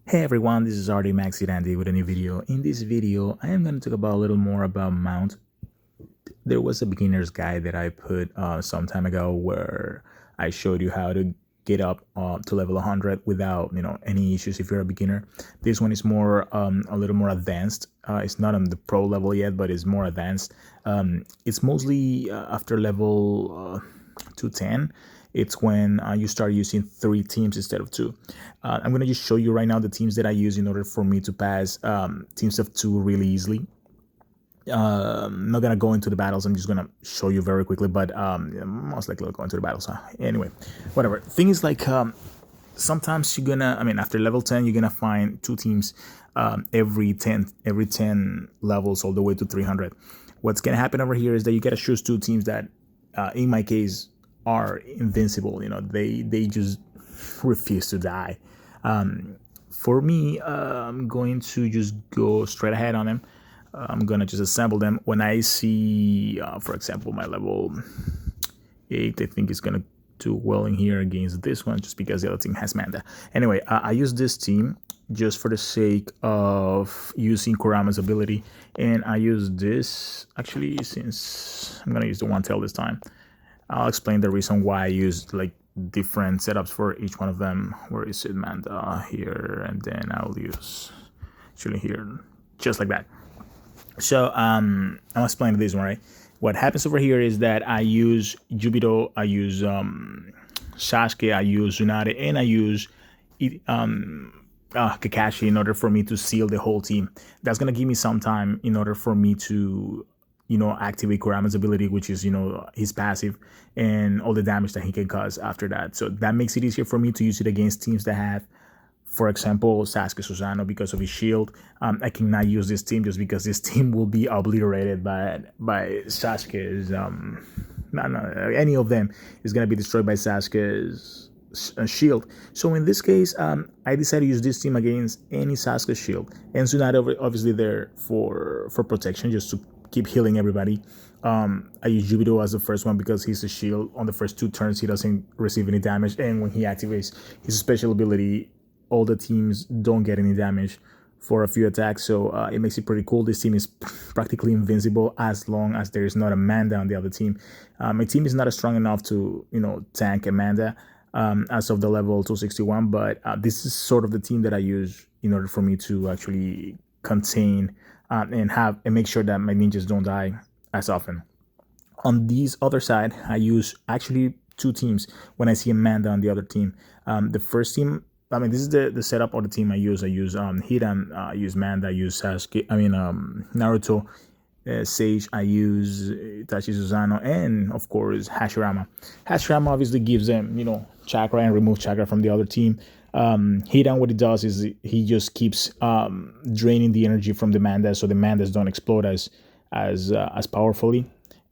Hey everyone, this is RD Maxi Dandy with a new video. In this video, I am going to talk about a little more about mount. There was a beginner's guide that I put some time ago where I showed you how to get up to level 100 without any issues if you're a beginner. This one is more a little more advanced. It's not on the pro level yet, but it's more advanced. It's mostly after level 210. It's when you start using 3 teams instead of 2. I'm going to just show you right now the teams that I use in order for me to pass teams of 2 really easily. I'm not gonna go into the battles. I'm just gonna show you very quickly, but most likely I'll go into the battles. Anyway, whatever. Thing is, like, sometimes you're gonna, after level 10, you're gonna find 2 teams every 10 levels all the way to 300. What's gonna happen over here is that you gotta choose 2 teams that, in my case, are invincible. They just refuse to die. For me, I'm going to just go straight ahead on them. I'm gonna just assemble them. When I see, for example, my level 8, I think it's gonna do well in here against this one, just because the other team has Manda. Anyway, I use this team just for the sake of using Kurama's ability, and I use this actually since I'm gonna use the one tail this time. I'll explain the reason why I use like different setups for each one of them. Where is it, Manda? Here, and then I'll use actually here, just like that. So I'll explain this one, right? What happens over here is that I use Jubito, I use Sasuke, I use Tsunade, and I use Kakashi in order for me to seal the whole team. That's gonna give me some time in order for me to activate Kurama's ability, which is his passive, and all the damage that he can cause after that. So that makes it easier for me to use it against teams that have, for example, Sasuke Susano, because of his shield. I cannot use this team just because this team will be obliterated by Sasuke's. Any of them is gonna be destroyed by Sasuke's shield. So in this case, I decided to use this team against any Sasuke shield, and Tsunade obviously there for protection, just to keep healing everybody. I use Jubito as the first one because he's a shield. On the first 2 turns, he doesn't receive any damage, and when he activates his special ability, all the teams don't get any damage for a few attacks. So it makes it pretty cool. This team is practically invincible as long as there is not Amanda on the other team. My team is not strong enough to tank Amanda as of the level 261, but this is sort of the team that I use in order for me to actually contain and make sure that my ninjas don't die as often. On this other side, I use actually 2 teams when I see Amanda on the other team. The first team, this is the setup of the team I use. I use Hidan, I use Manda, I use Sasuke, Naruto, Sage, I use Itachi Susano, and of course Hashirama. Hashirama obviously gives them chakra and remove chakra from the other team. Hidan, what he does is he just keeps draining the energy from the Mandas, so the Mandas don't explode as powerfully.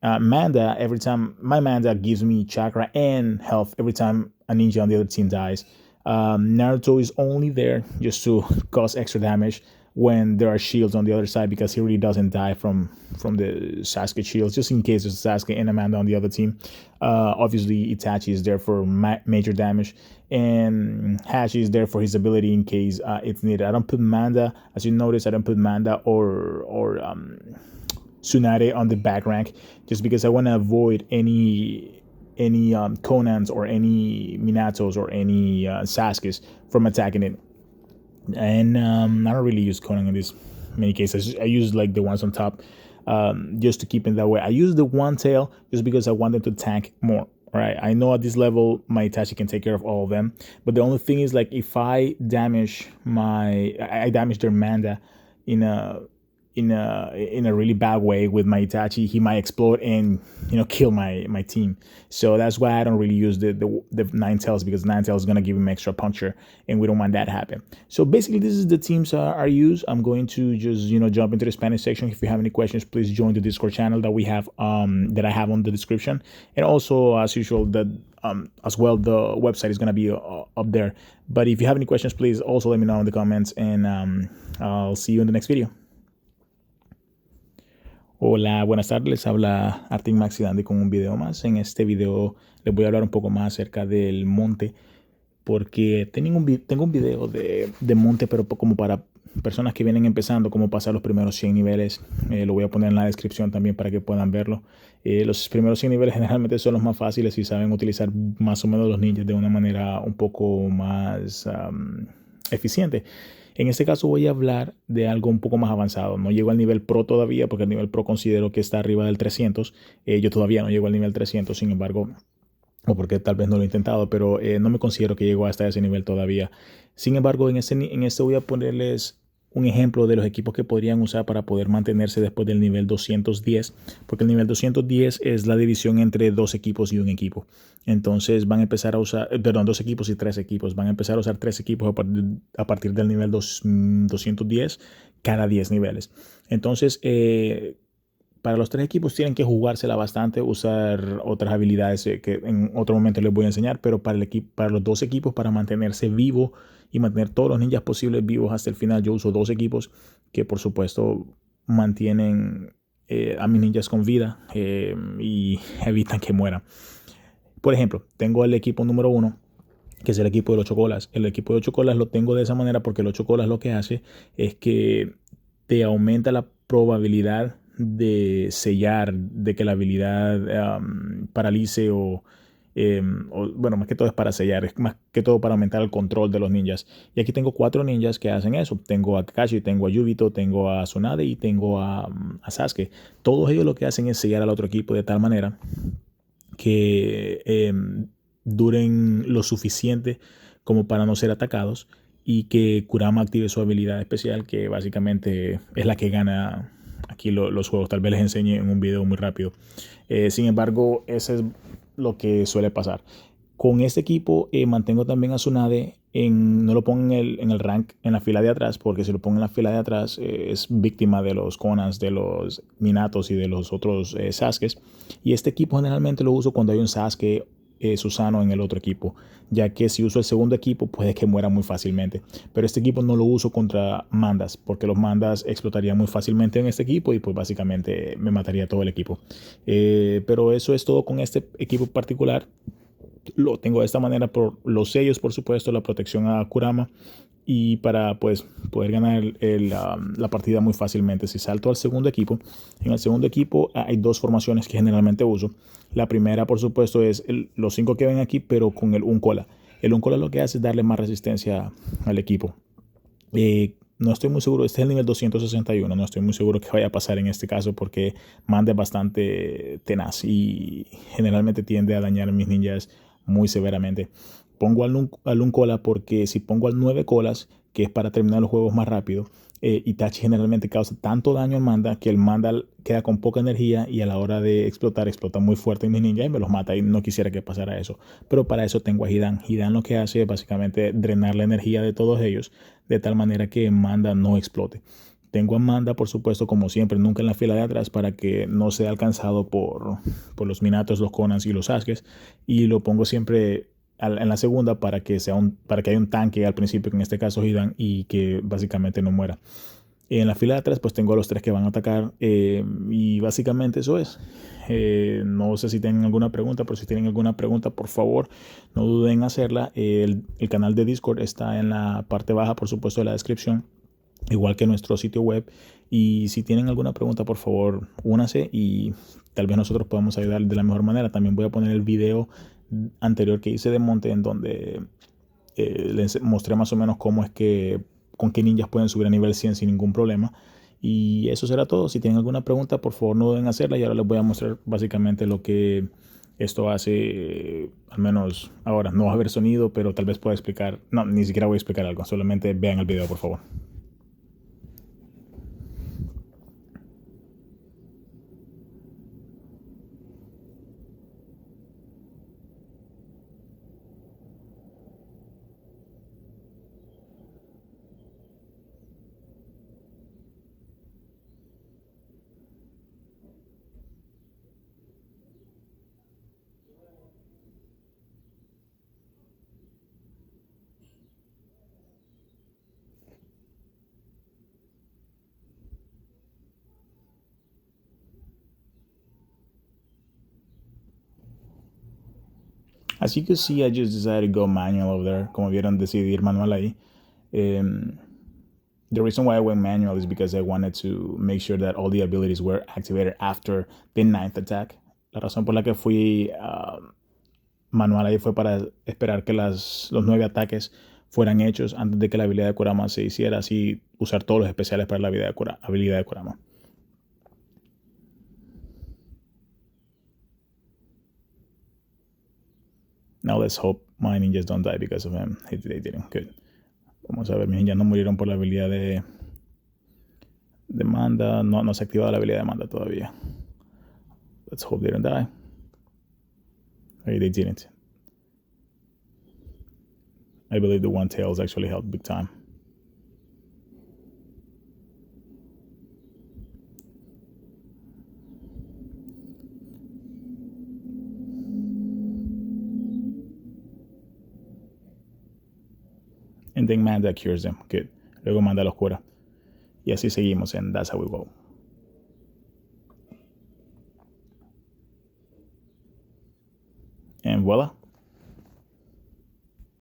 Manda, every time my Manda gives me chakra and health every time a ninja on the other team dies. Naruto is only there just to cause extra damage when there are shields on the other side, because he really doesn't die from the Sasuke shields, just in case there's Sasuke and Amanda on the other team. Obviously, Itachi is there for major damage, and Hashi is there for his ability in case it's needed. I don't put Manda, as you notice, I don't put Manda or Tsunade on the back rank, just because I want to avoid any Conans or any Minatos or any Sasuke's from attacking it. And I don't really use Conan in this many cases. I use like the ones on top, just to keep it that way. I use the one tail just because I want them to tank more. Right? I know at this level my Itachi can take care of all of them, but the only thing is, like, if I damage their Manda in a really bad way with my Itachi, he might explode and kill my team. So that's why I don't really use the 9 tails, because 9 tails is gonna give him extra puncture, and we don't want that to happen. So basically, this is the teams I use. I'm going to just jump into the Spanish section. If you have any questions, please join the Discord channel that we have that I have on the description, and also as usual as well, the website is gonna be up there. But if you have any questions, please also let me know in the comments, and I'll see you in the next video. Hola, buenas tardes, les habla Artin Maxi Dandy con un video más. En este video les voy a hablar un poco más acerca del Monte, porque tengo un video de Monte, pero como para personas que vienen empezando, cómo pasar los primeros 100 niveles. Lo voy a poner en la descripción también para que puedan verlo. Los primeros 100 niveles generalmente son los más fáciles si saben utilizar más o menos los ninjas de una manera un poco más eficiente. En este caso voy a hablar de algo un poco más avanzado. No llego al nivel pro todavía porque el nivel pro considero que está arriba del 300. Yo todavía no llego al nivel 300, sin embargo, o porque tal vez no lo he intentado, pero no me considero que llego hasta ese nivel todavía. Sin embargo, en este voy a ponerles un ejemplo de los equipos que podrían usar para poder mantenerse después del nivel 210, porque el nivel 210 es la división entre dos equipos y un equipo. Entonces van a empezar a usar, perdón, dos equipos y tres equipos. Van a empezar a usar tres equipos a partir del nivel 210 cada 10 niveles. Entonces, para los tres equipos tienen que jugársela bastante, usar otras habilidades que en otro momento les voy a enseñar, pero para los dos equipos, para mantenerse vivo y mantener todos los ninjas posibles vivos hasta el final, yo uso dos equipos que por supuesto mantienen a mis ninjas con vida y evitan que mueran. Por ejemplo, tengo el equipo número uno, que es el equipo de 8 colas. El equipo de 8 colas lo tengo de esa manera porque el 8 colas lo que hace es que te aumenta la probabilidad de sellar, de que la habilidad paralice bueno, más que todo es para sellar, es más que todo para aumentar el control de los ninjas. Y aquí tengo cuatro ninjas que hacen eso. Tengo a Kakashi, tengo a Yubito, tengo a Tsunade y tengo a Sasuke. Todos ellos lo que hacen es sellar al otro equipo de tal manera que duren lo suficiente como para no ser atacados y que Kurama active su habilidad especial, que básicamente es la que gana aquí los juegos. Tal vez les enseñe en un video muy rápido. Sin embargo, eso es lo que suele pasar. Con este equipo mantengo también a Tsunade. No lo pongo en el rank en la fila de atrás, porque si lo pongo en la fila de atrás es víctima de los Konans, de los Minatos y de los otros Sasukes. Y este equipo generalmente lo uso cuando hay un Sasuke Susano en el otro equipo, ya que si uso el segundo equipo puede que muera muy fácilmente. Pero este equipo no lo uso contra mandas, porque los mandas explotarían muy fácilmente en este equipo y pues básicamente me mataría todo el equipo. Pero eso es todo con este equipo particular. Lo tengo de esta manera por los sellos, por supuesto, la protección a Kurama y para pues poder ganar la partida muy fácilmente. Si salto al segundo equipo, en el segundo equipo hay dos formaciones que generalmente uso. La primera, por supuesto, es los cinco que ven aquí, pero con el un cola. El un cola lo que hace es darle más resistencia al equipo. No estoy muy seguro, este es el nivel 261, no estoy muy seguro que vaya a pasar en este caso porque Manda es bastante tenaz y generalmente tiende a dañar a mis ninjas muy severamente. Pongo al un cola porque si pongo al 9 colas, que es para terminar los juegos más rápido, Itachi generalmente causa tanto daño al Manda que el Manda queda con poca energía y a la hora de explotar, explota muy fuerte en mis ninjas y me los mata y no quisiera que pasara eso. Pero para eso tengo a Hidan. Hidan lo que hace es básicamente drenar la energía de todos ellos de tal manera que Manda no explote. Tengo a Manda, por supuesto, como siempre, nunca en la fila de atrás para que no sea alcanzado por los Minatos, los Konans y los Sasuke. Y lo pongo siempre en la segunda para que para que haya un tanque al principio, que en este caso Hidan, y que básicamente no muera. En la fila de atrás pues tengo a los tres que van a atacar y básicamente eso es. No sé si tienen alguna pregunta, pero si tienen alguna pregunta, por favor, no duden en hacerla. El canal de Discord está en la parte baja, por supuesto, de la descripción, igual que nuestro sitio web. Y si tienen alguna pregunta, por favor, únase y tal vez nosotros podamos ayudar de la mejor manera. También voy a poner el video anterior que hice de Monte, en donde les mostré más o menos cómo es que con qué ninjas pueden subir a nivel 100 sin ningún problema. Y eso será todo. Si tienen alguna pregunta, por favor no duden en hacerla. Y ahora les voy a mostrar básicamente lo que esto hace, al menos ahora. No va a haber sonido, pero tal vez pueda explicar. No, ni siquiera voy a explicar algo. Solamente vean el video, por favor. As you can see, I just decided to go manual over there. Como vieron, decidí ir manual ahí. The reason why I went manual is because I wanted to make sure that all the abilities were activated after the 9th attack. La razón por la que fui manual ahí fue para esperar que los 9 ataques fueran hechos antes de que la habilidad de Kurama se hiciera, así usar todos los especiales para la habilidad de Kurama. Now let's hope my ninjas don't die because of him. They didn't. Good. Vamos a ver, mis ninjas no murieron por la habilidad de Manda. No se ha activado la habilidad de Manda todavía. Let's hope they don't die. Hey, they didn't. I believe the one tails actually helped big time. And then Manda cures them. Good. Luego Manda los cura. Y así seguimos, and that's how we go. And voila.